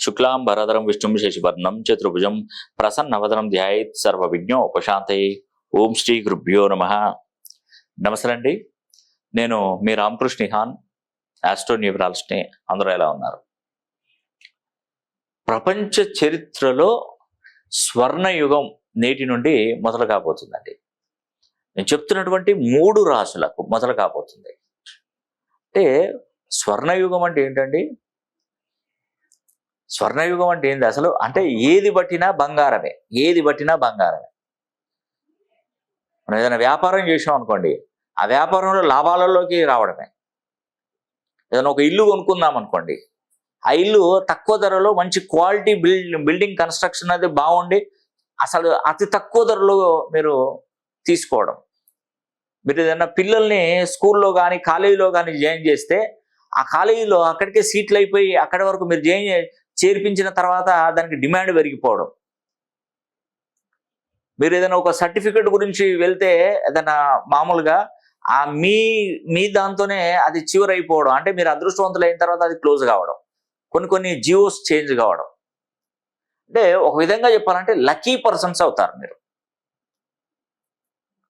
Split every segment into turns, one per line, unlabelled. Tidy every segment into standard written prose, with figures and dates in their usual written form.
శుక్లాంబరధరం విష్ణుం శశివర్ణం చతుర్భుజం ప్రసన్నవదనం ధ్యాయేత్ సర్వవిఘ్నోపశాంతయే. ఓం శ్రీ గురుభ్యో నమః. నమస్తే అండి, నేను మీ రామకృష్ణ హాన్, ఆస్ట్రో న్యూమరాలజిస్ట్ని. అందరూ ఎలా ఉన్నారు? ప్రపంచ చరిత్రలో స్వర్ణయుగం నేటి నుండి మొదలు కాబోతుందండి. నేను చెప్తున్నటువంటి 3 రాశులకు మొదలు కాబోతుంది. అంటే స్వర్ణయుగం అంటే ఏంటండి? స్వర్ణయుగం అంటే ఏంటి అసలు? అంటే ఏది బట్టినా బంగారమే, ఏది బట్టినా బంగారమే. మనం ఏదైనా వ్యాపారం చేసాం అనుకోండి, ఆ వ్యాపారంలో లాభాలలోకి రావడమే. ఏదైనా ఒక ఇల్లు కొనుక్కుందాం అనుకోండి, ఆ ఇల్లు తక్కువ ధరలో మంచి క్వాలిటీ బిల్డింగ్ కన్స్ట్రక్షన్ అది బాగుండి అసలు అతి తక్కువ ధరలో మీరు తీసుకోవడం. మీరు ఏదైనా పిల్లల్ని స్కూల్లో కానీ కాలేజీలో కానీ జాయిన్ చేస్తే ఆ కాలేజీలో అక్కడికే సీట్లు అయిపోయి అక్కడి వరకు మీరు చేర్పించిన తర్వాత దానికి డిమాండ్ పెరిగిపోవడం. మీరు ఏదైనా ఒక సర్టిఫికెట్ గురించి వెళ్తే ఏదైనా మామూలుగా ఆ మీ దాంతోనే అది చివరి అయిపోవడం. అంటే మీరు అదృష్టవంతులు అయిన తర్వాత అది క్లోజ్ కావడం, కొన్ని జియోస్ చేంజ్ కావడం. అంటే ఒక విధంగా చెప్పాలంటే లక్కీ పర్సన్స్ అవుతారు మీరు.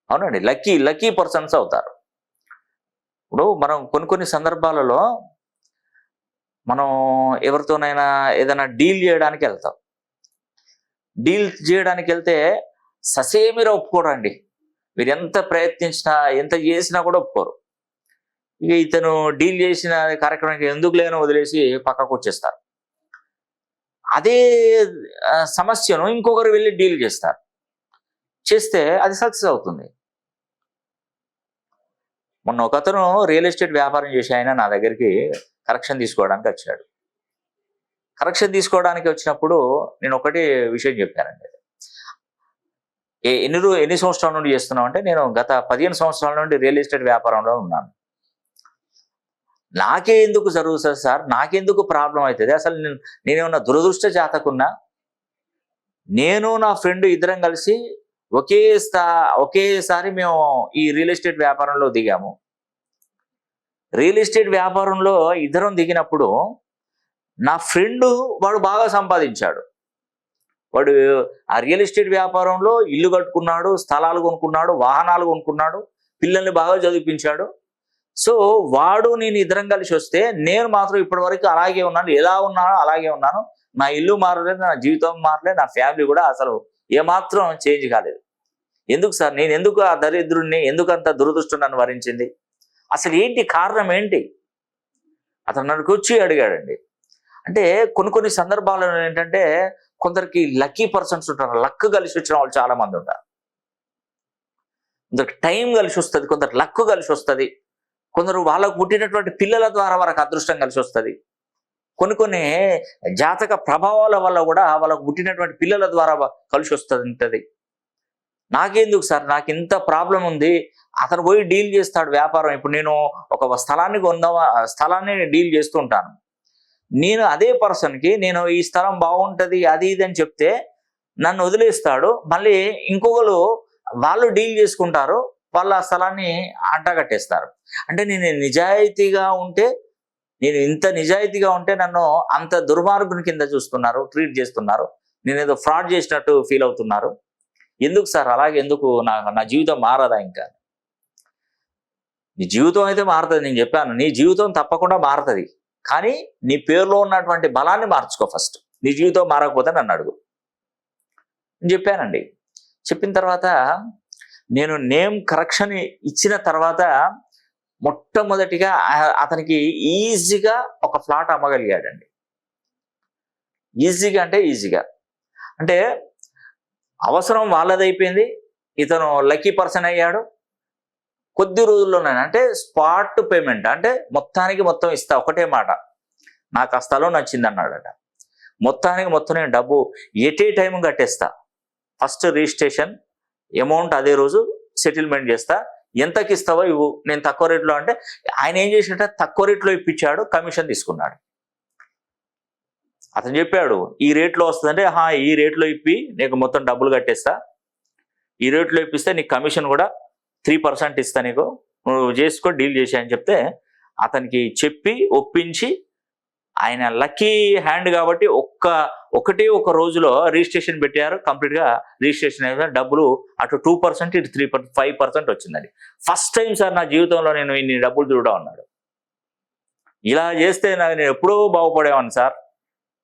అవునండి, లక్కీ పర్సన్స్ అవుతారు. ఇప్పుడు మనం కొన్ని సందర్భాలలో మనం ఎవరితోనైనా ఏదైనా డీల్ చేయడానికి వెళ్తాం. డీల్ చేయడానికి వెళ్తే ససేమిరా ఒప్పుకోరండి. మీరు ఎంత ప్రయత్నించినా ఎంత చేసినా కూడా ఒప్పుకోరు. ఇక ఇతను డీల్ చేసిన కార్యక్రమానికి ఎందుకు లేనో వదిలేసి పక్కకు వచ్చేస్తారు. అదే సమస్యను ఇంకొకరు వెళ్ళి డీల్ చేస్తారు, చేస్తే అది సక్సెస్ అవుతుంది. మొన్న ఒక అతను రియల్ ఎస్టేట్ వ్యాపారం చేసి ఆయన నా దగ్గరికి కరెక్షన్ తీసుకోవడానికి వచ్చాడు. కరెక్షన్ తీసుకోవడానికి వచ్చినప్పుడు నేను ఒకటి విషయం చెప్పానండి. ఎన్ని సంవత్సరాల నుండి చేస్తున్నాం అంటే, నేను గత 15 సంవత్సరాల నుండి రియల్ ఎస్టేట్ వ్యాపారంలో ఉన్నాను. నాకే ఎందుకు జరుగుతుంది సార్, నాకెందుకు ప్రాబ్లం అవుతుంది? అసలు నేనేమన్నా దురదృష్ట జాతకున్నా? నేను నా ఫ్రెండ్ ఇద్దరం కలిసి ఒకేసారి మేము ఈ రియల్ ఎస్టేట్ వ్యాపారంలో దిగాము. రియల్ ఎస్టేట్ వ్యాపారంలో ఇద్దరం దిగినప్పుడు నా ఫ్రెండ్ వాడు బాగా సంపాదించాడు. వాడు ఆ రియల్ ఎస్టేట్ వ్యాపారంలో ఇల్లు కట్టుకున్నాడు, స్థలాలు కొనుక్కున్నాడు, వాహనాలు కొనుక్కున్నాడు, పిల్లల్ని బాగా చదివించాడు. సో వాడు నేను ఇద్దరం కలిసి వస్తే నేను మాత్రం ఇప్పటి వరకు అలాగే ఉన్నాను. ఎలా ఉన్నానో అలాగే ఉన్నాను. నా ఇల్లు మారలేదు, నా జీవితం మారలేదు, నా ఫ్యామిలీ కూడా అసలు ఏమాత్రం చేంజ్ కాలేదు. ఎందుకు సార్? నేను ఎందుకు ఆ దరిద్రుడిని, ఎందుకు అంత దురదృష్టం నన్ను వరించింది? అసలు ఏంటి కారణం ఏంటి? అతను నన్ను కూర్చి అడిగాడండి. అంటే కొన్ని సందర్భాల్లో ఏంటంటే, కొందరికి లక్కీ పర్సన్స్ ఉంటారు, లక్ కలిసి వచ్చిన వాళ్ళు చాలా మంది ఉంటారు. కొందరికి టైం కలిసి వస్తుంది, కొందరు లక్ కలిసి వస్తుంది, కొందరు వాళ్ళకు పుట్టినటువంటి పిల్లల ద్వారా వాళ్ళకి అదృష్టం కలిసి వస్తుంది. కొన్ని జాతక ప్రభావాల వల్ల కూడా వాళ్ళకు పుట్టినటువంటి పిల్లల ద్వారా కలిసి వస్తుంది. నాకెందుకు సార్, నాకు ఇంత ప్రాబ్లం ఉంది. అతను పోయి డీల్ చేస్తాడు వ్యాపారం. ఇప్పుడు నేను ఒక స్థలాన్ని డీల్ చేస్తూ ఉంటాను. నేను అదే పర్సన్కి నేను ఈ స్థలం బాగుంటుంది అది ఇది అని చెప్తే నన్ను వదిలేస్తాడు. మళ్ళీ ఇంకొకరు వాళ్ళు డీల్ చేసుకుంటారు, వాళ్ళు ఆ స్థలాన్ని అంటగట్టేస్తారు. అంటే నేను ఇంత నిజాయితీగా ఉంటే నన్ను అంత దుర్మార్గుని కింద చూస్తున్నారు, ట్రీట్ చేస్తున్నారు. నేను ఏదో ఫ్రాడ్ చేసినట్టు ఫీల్ అవుతున్నారు. ఎందుకు సార్ అలాగే? ఎందుకు నా జీవితం మారదా? ఇంకా నీ జీవితం అయితే మారుతుంది. నేను చెప్పాను, నీ జీవితం తప్పకుండా మారుతుంది. కానీ నీ పేరులో ఉన్నటువంటి బలాన్ని మార్చుకో ఫస్ట్. నీ జీవితం మారకపోతే నన్ను అడుగు. నేను చెప్పానండి. చెప్పిన తర్వాత నేను నేమ్ కరెక్షన్ ఇచ్చిన తర్వాత మొట్టమొదటిగా అతనికి ఈజీగా ఒక ఫ్లాట్ అమ్మగలిగాడండి. ఈజీగా అంటే అవసరం వాళ్ళదైపోయింది, ఇతను లక్కీ పర్సన్ అయ్యాడు. కొద్ది రోజుల్లోనే అంటే స్పాట్ పేమెంట్, అంటే మొత్తం ఇస్తా, ఒకటే మాట, నాకు ఆ స్థలం నచ్చింది అన్నాడట. మొత్తం నేను డబ్బు ఎట్ ఏ టైం కట్టేస్తా. ఫస్ట్ రిజిస్ట్రేషన్ అమౌంట్ అదే రోజు సెటిల్మెంట్ చేస్తా, ఎంతకి ఇస్తావో ఇవ్వు, నేను తక్కువ రేట్లో. అంటే ఆయన ఏం చేసినట్టే తక్కువ రేట్లో ఇప్పించాడు, కమిషన్ తీసుకున్నాడు. అతను చెప్పాడు ఈ రేట్లో వస్తుందంటే, ఈ రేట్లో ఇప్పి నీకు మొత్తం డబ్బులు కట్టేస్తా, ఈ రేట్లో ఇప్పిస్తే నీకు కమిషన్ కూడా 3% ఇస్తా, నీకు నువ్వు చేసుకో, డీల్ చేసి అని చెప్తే అతనికి చెప్పి ఒప్పించి ఆయన లక్కీ హ్యాండ్ కాబట్టి ఒకటే ఒక రోజులో రిజిస్ట్రేషన్ పెట్టారు. కంప్లీట్గా రిజిస్ట్రేషన్ అయిన డబ్బులు అటు 2%, ఇటు 5% వచ్చిందండి. ఫస్ట్ టైం సార్ నా జీవితంలో నేను ఇన్ని డబ్బులు చూడడం అన్నాడు. ఇలా చేస్తే నేను ఎప్పుడూ బాగుపడేవాడిని సార్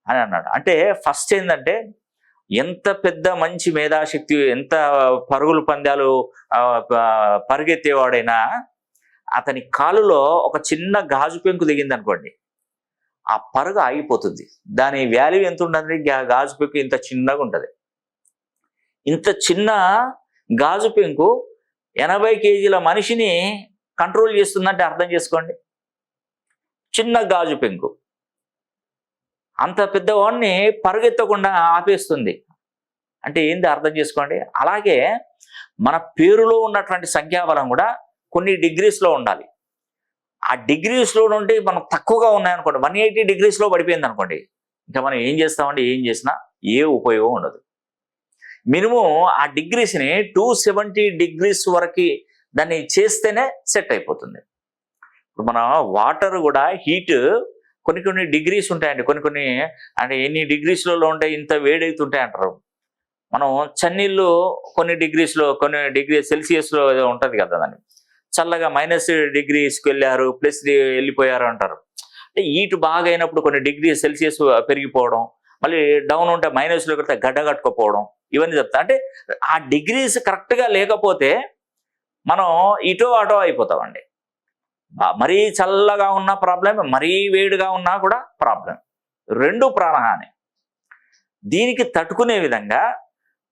అని అన్నాడు. అంటే ఫస్ట్ ఏంటంటే ఎంత పెద్ద మంచి మేధాశక్తి, ఎంత పరుగులు పందాలు పరిగెత్తేవాడైనా అతని కాలులో ఒక చిన్న గాజు పెంకు దిగింది అనుకోండి, ఆ పరుగు ఆగిపోతుంది. దాని వాల్యూ ఎంత ఉంటుంది? గాజు పెంకు ఇంత చిన్నగా ఉంటుంది. ఇంత చిన్న గాజు పెంకు 80 కేజీల మనిషిని కంట్రోల్ చేస్తుందంటే అర్థం చేసుకోండి. చిన్న గాజు పెంకు అంత పెద్దవాడిని పరుగెత్తకుండా ఆపేస్తుంది అంటే ఏంది అర్థం చేసుకోండి. అలాగే మన పేరులో ఉన్నటువంటి సంఖ్యాబలం కూడా కొన్ని డిగ్రీస్లో ఉండాలి. ఆ డిగ్రీస్లో నుండి మనం తక్కువగా ఉన్నాయనుకోండి, 180 డిగ్రీస్లో పడిపోయింది అనుకోండి, ఇంకా మనం ఏం చేస్తామంటే ఏం చేసినా ఏ ఉపయోగం ఉండదు. మినిమం ఆ డిగ్రీస్ని 270 డిగ్రీస్ వరకు దాన్ని చేస్తేనే సెట్ అయిపోతుంది. ఇప్పుడు మన వాటర్ కూడా హీట్ కొన్ని డిగ్రీస్ ఉంటాయండి. కొన్ని అంటే ఎన్ని డిగ్రీస్లలో ఉంటాయి, ఇంత వేడైతుంటాయి అంటారు. మనం చన్నీళ్ళు కొన్ని డిగ్రీ సెల్సియస్లో ఏదో ఉంటుంది కదా, దాన్ని చల్లగా -డిగ్రీస్కి వెళ్ళారు, ప్లస్ వెళ్ళిపోయారు అంటారు. అంటే హీట్ బాగా అయినప్పుడు కొన్ని డిగ్రీ సెల్సియస్ పెరిగిపోవడం, మళ్ళీ డౌన్ ఉంటే మైనస్లో వెళ్తే గడ్డ కట్టుకోపోవడం, ఇవన్నీ చెప్తా. అంటే ఆ డిగ్రీస్ కరెక్ట్గా లేకపోతే మనం ఇటో అటో అయిపోతామండి. మరీ చల్లగా ఉన్న ప్రాబ్లం, మరీ వేడిగా ఉన్నా కూడా ప్రాబ్లం, రెండు ప్రాణహాని. దీనికి తట్టుకునే విధంగా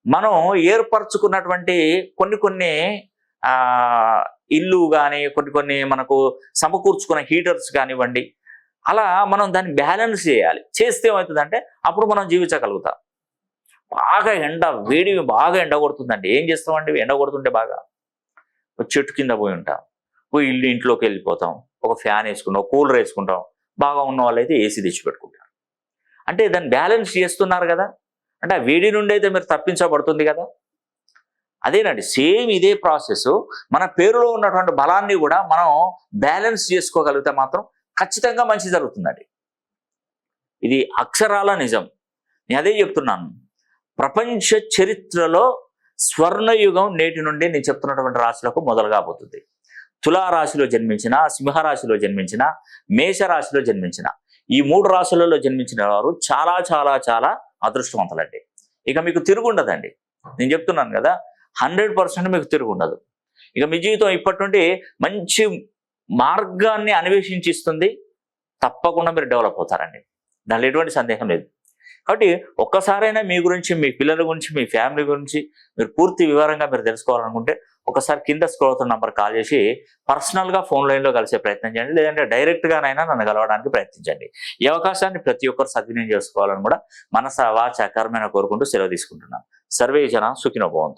మనం ఏర్పరచుకున్నటువంటి కొన్ని ఇల్లు కానీ కొన్ని మనకు సమకూర్చుకున్న హీటర్స్ కానివ్వండి, అలా మనం దాన్ని బ్యాలెన్స్ చేయాలి. చేస్తే ఏమవుతుందంటే అప్పుడు మనం జీవించగలుగుతాం. వేడి బాగా ఎండ కొడుతుందండి, ఏం చేస్తామండి? ఎండ కొడుతుంటే బాగా చెట్టు కింద పోయి ఉంటాం, పోయి ఇంట్లోకి వెళ్ళిపోతాం, ఒక ఫ్యాన్ వేసుకుంటాం, కూలర్ వేసుకుంటాం. బాగా ఉన్న వాళ్ళైతే ఏసీ తెచ్చిపెట్టుకుంటారు. అంటే దాన్ని బ్యాలెన్స్ చేస్తున్నారు కదా, అంటే ఆ వేడి నుండి అయితే మీరు తప్పించబడుతుంది కదా. అదేనండి, సేమ్ ఇదే ప్రాసెస్. మన పేరులో ఉన్నటువంటి బలాన్ని కూడా మనం బ్యాలెన్స్ చేసుకోగలిగితే మాత్రం ఖచ్చితంగా మంచి జరుగుతుందండి. ఇది అక్షరాల నిజం. నేను అదే చెప్తున్నాను. ప్రపంచ చరిత్రలో స్వర్ణయుగం నేటి నుండి నేను చెప్తున్నటువంటి రాశులకు మొదలు కాబోతుంది. తులారాశిలో జన్మించిన, సింహరాశిలో జన్మించిన, మేషరాశిలో జన్మించిన, ఈ 3 రాశులలో జన్మించిన వారు చాలా చాలా చాలా అదృష్టవంతులండి. ఇక మీకు తిరుగుండదండి. నేను చెప్తున్నాను కదా, 100% మీకు తిరుగుండదు. ఇక మీ జీవితం ఇప్పటి నుండి మంచి మార్గాన్ని అన్వేషించిస్తుంది. తప్పకుండా మీరు డెవలప్ అవుతారండి, దానిలో ఎటువంటి సందేహం లేదు. కాబట్టి ఒక్కసారైనా మీ గురించి, మీ పిల్లల గురించి, మీ ఫ్యామిలీ గురించి మీరు పూర్తి వివరంగా మీరు తెలుసుకోవాలనుకుంటే ఒకసారి కింద స్క్రోల్ అవుతున్న నంబర్ కాల్ చేసి పర్సనల్గా ఫోన్ లైన్లో కలిసే ప్రయత్నం చేయండి. లేదంటే డైరెక్ట్గానైనా నన్ను కలవడానికి ప్రయత్నించండి. ఈ అవకాశాన్ని ప్రతి ఒక్కరు సద్వినియోగం చేసుకోవాలని కూడా మనస వాచ కర్మేణ కోరుకుంటూ సెలవు తీసుకుంటున్నాను. సర్వే జన సుఖినో భవంతు.